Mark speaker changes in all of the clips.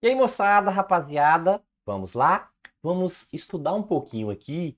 Speaker 1: E aí, moçada, rapaziada, vamos lá? Vamos estudar um pouquinho aqui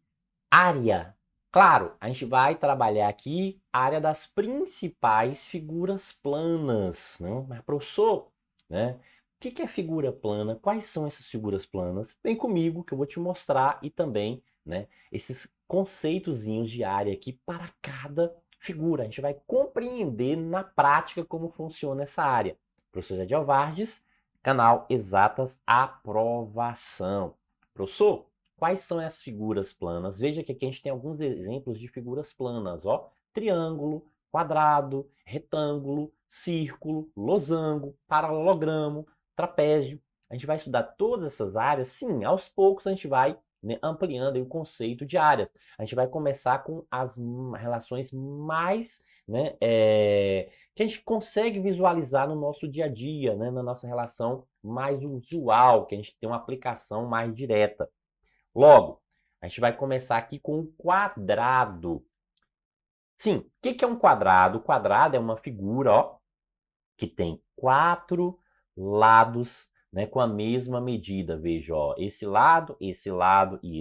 Speaker 1: área. Claro, a gente vai trabalhar aqui a área das principais figuras planas, né? Mas, professor, né? O que é figura plana? Quais são essas figuras planas? Vem comigo que eu vou te mostrar e também, né, esses conceitozinhos de área aqui para cada figura. A gente vai compreender na prática como funciona essa área. Professor Jadiel Vargas, canal Exatas Aprovação. Professor, quais são as figuras planas? Veja que aqui a gente tem alguns exemplos de figuras planas, ó. Triângulo, quadrado, retângulo, círculo, losango, paralelogramo, trapézio. A gente vai estudar todas essas áreas, sim, aos poucos a gente vai, né, ampliando aí o conceito de área. A gente vai começar com as relações mais, né, que a gente consegue visualizar no nosso dia a dia, né, na nossa relação mais usual, que a gente tem uma aplicação mais direta. Logo, a gente vai começar aqui com o quadrado. Sim, o que é um quadrado? O quadrado é uma figura, ó, que tem quatro lados, né, com a mesma medida. Veja, ó, esse lado e esse lado. E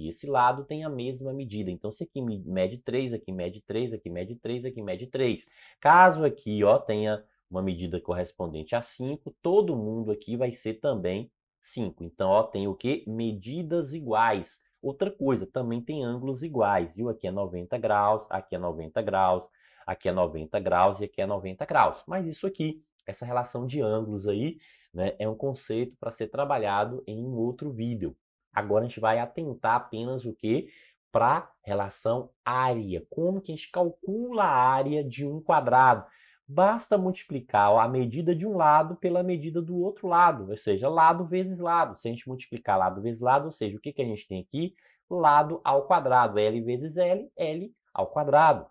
Speaker 1: esse lado tem a mesma medida. Então, se aqui mede 3, aqui mede 3, aqui mede 3, aqui mede 3. Caso aqui, ó, tenha uma medida correspondente a 5, todo mundo aqui vai ser também 5. Então, ó, tem o quê? Medidas iguais. Outra coisa, também tem ângulos iguais, viu? Aqui é 90 graus, aqui é 90 graus, aqui é 90 graus e aqui é 90 graus. Mas isso aqui, essa relação de ângulos aí, né, é um conceito para ser trabalhado em um outro vídeo. Agora a gente vai atentar apenas o que? Para a relação área. Como que a gente calcula a área de um quadrado? Basta multiplicar a medida de um lado pela medida do outro lado, ou seja, lado vezes lado. Se a gente multiplicar lado vezes lado, ou seja, o que a gente tem aqui? Lado ao quadrado, L vezes L, L ao quadrado.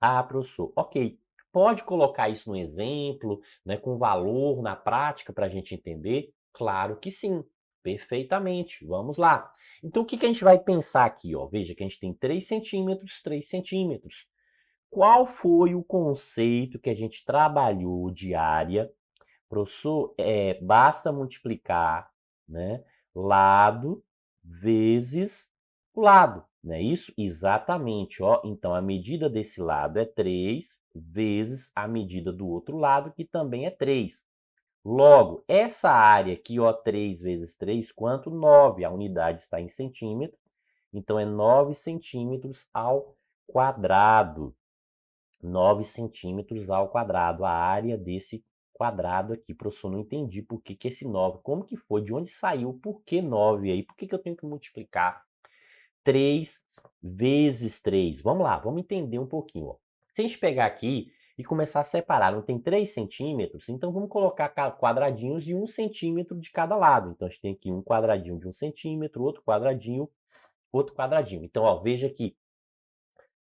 Speaker 1: Ah, professor, ok. Pode colocar isso no exemplo, né, com valor na prática para a gente entender? Claro que sim, perfeitamente. Vamos lá. Então, o que a gente vai pensar aqui? Ó? Veja que a gente tem 3 centímetros, 3 centímetros. Qual foi o conceito que a gente trabalhou de área? Professor, basta multiplicar, né, lado vezes o lado, não é isso? Exatamente, ó. Então, a medida desse lado é 3 vezes a medida do outro lado, que também é 3. Logo, essa área aqui, ó, 3 vezes 3, quanto? 9. A unidade está em centímetro, então é 9 centímetros ao quadrado. 9 centímetros ao quadrado, a área desse quadrado aqui. Professor, não entendi por que esse 9, como que foi, de onde saiu, por que 9 aí, por que eu tenho que multiplicar 3 vezes 3? Vamos lá, vamos entender um pouquinho. Ó. Se a gente pegar aqui e começar a separar, não tem 3 centímetros, então vamos colocar quadradinhos de 1 centímetro de cada lado. Então, a gente tem aqui um quadradinho de 1 centímetro, outro quadradinho, outro quadradinho. Então, ó, veja aqui,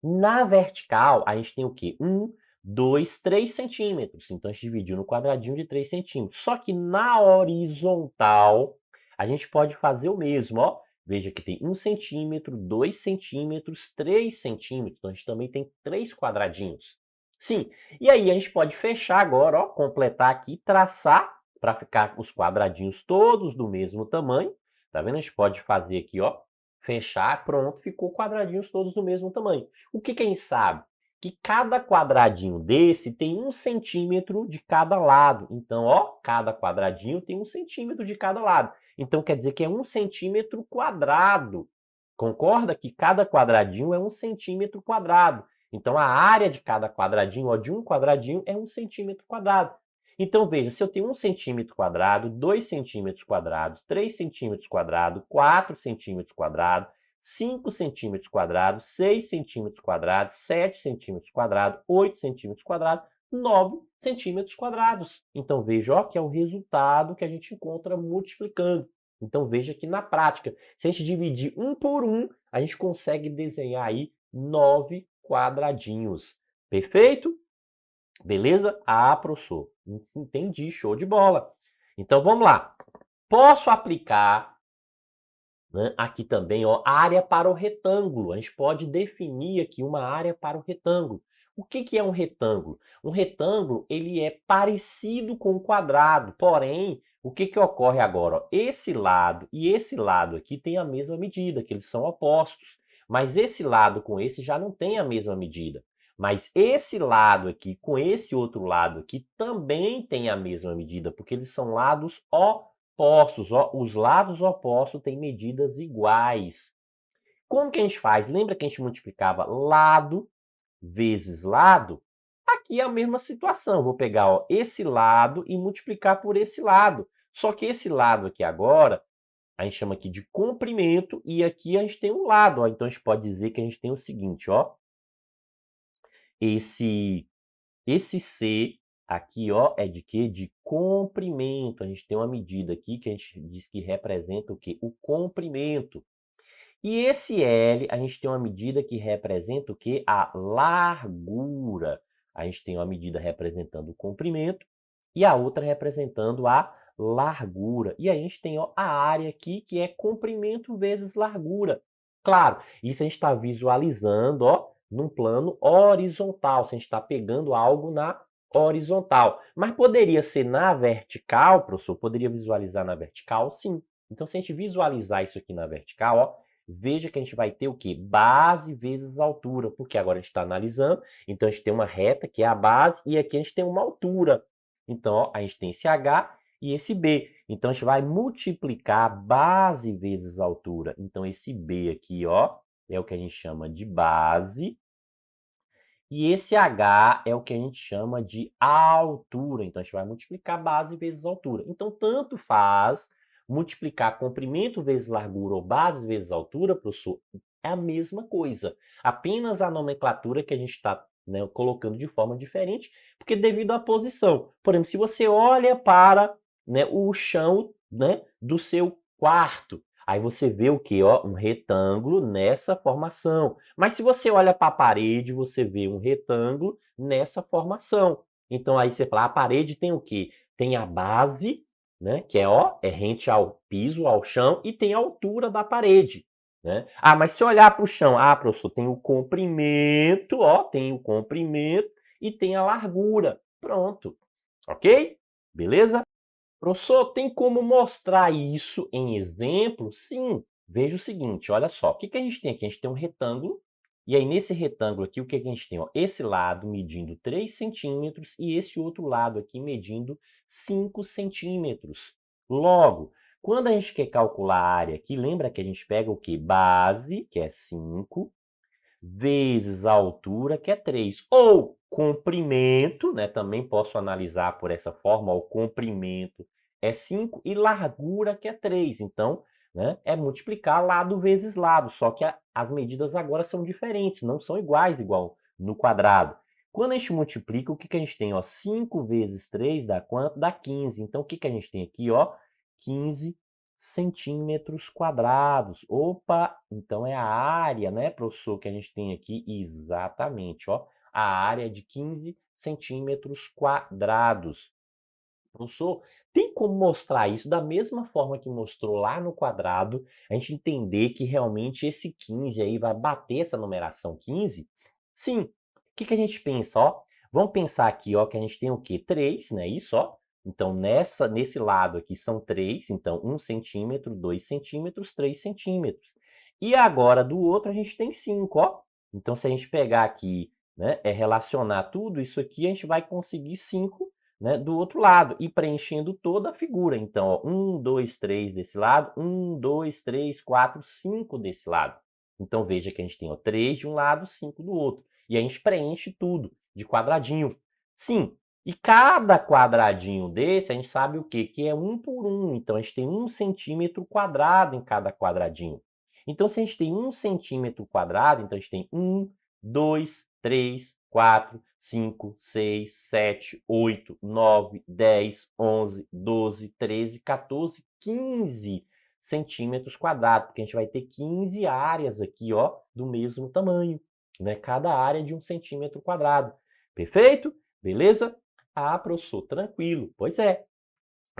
Speaker 1: na vertical, a gente tem o quê? 1, 2, 3 centímetros. Então, a gente dividiu no quadradinho de 3 centímetros. Só que na horizontal, a gente pode fazer o mesmo, ó. Veja que tem 1 centímetro, 2 centímetros, 3 centímetros. Então, a gente também tem 3 quadradinhos. Sim, e aí a gente pode fechar agora, ó, completar aqui, traçar para ficar os quadradinhos todos do mesmo tamanho. Tá vendo? A gente pode fazer aqui, ó, fechar, pronto, ficou quadradinhos todos do mesmo tamanho. O que a gente sabe? Que cada quadradinho desse tem 1 centímetro de cada lado. Então, ó, cada quadradinho tem 1 centímetro de cada lado. Então, quer dizer que é 1 centímetro quadrado. Concorda que cada quadradinho é 1 centímetro quadrado. Então, a área de cada quadradinho, ó, de um quadradinho, é 1 centímetro quadrado. Então, veja, se eu tenho 1 centímetro quadrado, 2 centímetros quadrados, 3 centímetros quadrados, 4 centímetros quadrados, 5 centímetros quadrados, 6 centímetros quadrados, 7 centímetros quadrados, 8 centímetros quadrados, 9 centímetros quadrados. Então, veja, ó, que é o resultado que a gente encontra multiplicando. Então, veja que na prática, se a gente dividir um por um, a gente consegue desenhar aí 9 quadradinhos. Perfeito? Beleza? Ah, professor, entendi, show de bola. Então, vamos lá. Posso aplicar, né, aqui também, ó, área para o retângulo. A gente pode definir aqui uma área para o retângulo. O que é um retângulo? Um retângulo, ele é parecido com o quadrado, porém, o que ocorre agora? Ó? Esse lado e esse lado aqui têm a mesma medida, que eles são opostos. Mas esse lado com esse já não tem a mesma medida. Mas esse lado aqui com esse outro lado aqui também tem a mesma medida, porque eles são lados opostos. Ó. Os lados opostos têm medidas iguais. Como que a gente faz? Lembra que a gente multiplicava lado vezes lado? Aqui é a mesma situação. Vou pegar ó, esse lado e multiplicar por esse lado. Só que esse lado aqui agora, a gente chama aqui de comprimento, e aqui a gente tem um lado. Ó. Então, a gente pode dizer que a gente tem o seguinte, ó. Esse C aqui, ó, é de quê? De comprimento. A gente tem uma medida aqui que a gente diz que representa o quê? O comprimento. E esse L, a gente tem uma medida que representa o quê? A largura. A gente tem uma medida representando o comprimento e a outra representando a largura. E a gente tem ó, a área aqui, que é comprimento vezes largura. Claro, isso a gente está visualizando ó, num plano horizontal. Se a gente está pegando algo na horizontal. Mas poderia ser na vertical, professor? Poderia visualizar na vertical? Sim. Então, se a gente visualizar isso aqui na vertical, ó, veja que a gente vai ter o quê? Base vezes altura, porque agora a gente está analisando, então a gente tem uma reta, que é a base, e aqui a gente tem uma altura. Então, ó, a gente tem esse H e esse B. Então, a gente vai multiplicar base vezes altura. Então, esse B aqui, ó, é o que a gente chama de base, e esse H é o que a gente chama de altura. Então, a gente vai multiplicar base vezes altura. Então, tanto faz multiplicar comprimento vezes largura ou base vezes altura, professor, é a mesma coisa. Apenas a nomenclatura que a gente está colocando de forma diferente, porque devido à posição. Por exemplo, se você olha para o chão do seu quarto, aí você vê o quê? Ó, um retângulo nessa formação. Mas se você olha para a parede, você vê um retângulo nessa formação. Então aí você fala, a parede tem o quê? Tem a base, que é rente ao piso, ao chão, e tem a altura da parede. Ah, mas se olhar para o chão, professor, tem o comprimento, ó, tem o comprimento e tem a largura. Pronto. Ok? Beleza? Professor, tem como mostrar isso em exemplo? Sim. Veja o seguinte, olha só. O que a gente tem aqui? A gente tem um retângulo. E aí, nesse retângulo aqui, o que a gente tem? Ó, esse lado medindo 3 centímetros e esse outro lado aqui medindo 5 centímetros. Logo, quando a gente quer calcular a área aqui, lembra que a gente pega o quê? Base, que é 5, vezes a altura, que é 3. Ou comprimento, também posso analisar por essa forma, o comprimento é 5 e largura, que é 3. Então, é multiplicar lado vezes lado, só que as medidas agora são diferentes, não são igual no quadrado. Quando a gente multiplica, o que a gente tem? Ó, 5 vezes 3 dá quanto? Dá 15. Então, o que a gente tem aqui? Ó, 15 centímetros quadrados. Opa, então é a área, professor, que a gente tem aqui? Exatamente, ó, a área de 15 centímetros quadrados. Professor, tem como mostrar isso da mesma forma que mostrou lá no quadrado, a gente entender que realmente esse 15 aí vai bater essa numeração 15? Sim. O que a gente pensa, ó? Vamos pensar aqui, ó, que a gente tem o quê? 3, né? Isso, ó. Então, nesse lado aqui são 3, então 1 centímetro, 2 centímetros, 3 centímetros. E agora do outro a gente tem 5, ó. Então, se a gente pegar aqui, relacionar tudo isso aqui, a gente vai conseguir 5, do outro lado, e preenchendo toda a figura. Então, ó, 1, 2, 3 desse lado, 1, 2, 3, 4, 5 desse lado. Então, veja que a gente tem ó, 3 de um lado, 5 do outro. E a gente preenche tudo de quadradinho. Sim, e cada quadradinho desse, a gente sabe o quê? Que é 1 por 1. Então, a gente tem 1 centímetro quadrado em cada quadradinho. Então, se a gente tem 1 centímetro quadrado, então a gente tem 1, 2, 3, 4, 5, 6, 7, 8, 9, 10, 11, 12, 13, 14, 15 centímetros quadrados, porque a gente vai ter 15 áreas aqui, ó, do mesmo tamanho, Cada área de 1 centímetro quadrado. Perfeito? Beleza? Ah, professor, tranquilo. Pois é.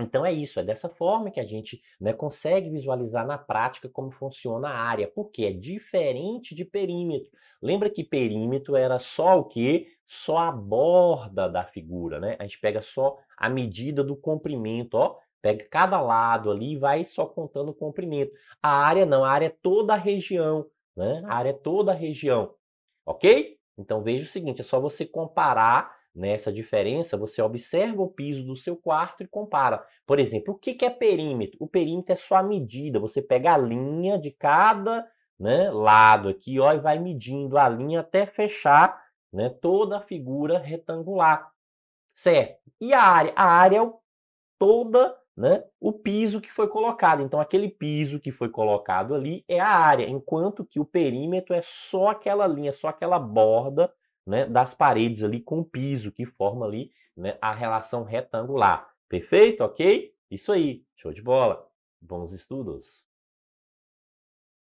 Speaker 1: Então é isso, é dessa forma que a gente, né, consegue visualizar na prática como funciona a área, porque é diferente de perímetro. Lembra que perímetro era só o quê? Só a borda da figura, né? A gente pega só a medida do comprimento, ó. Pega cada lado ali e vai só contando o comprimento. A área não, a área é toda a região, né? A área é toda a região, ok? Então veja o seguinte, é só você comparar nessa diferença, você observa o piso do seu quarto e compara. Por exemplo, o que é perímetro? O perímetro é só a medida. Você pega a linha de cada, né, lado aqui, ó, e vai medindo a linha até fechar, né, toda a figura retangular, certo? E a área? A área é toda, né, o piso que foi colocado. Então, aquele piso que foi colocado ali é a área, enquanto que o perímetro é só aquela linha, só aquela borda, né, das paredes ali com o piso que forma ali, né, a relação retangular. Perfeito? Ok? Isso aí. Show de bola. Bons estudos.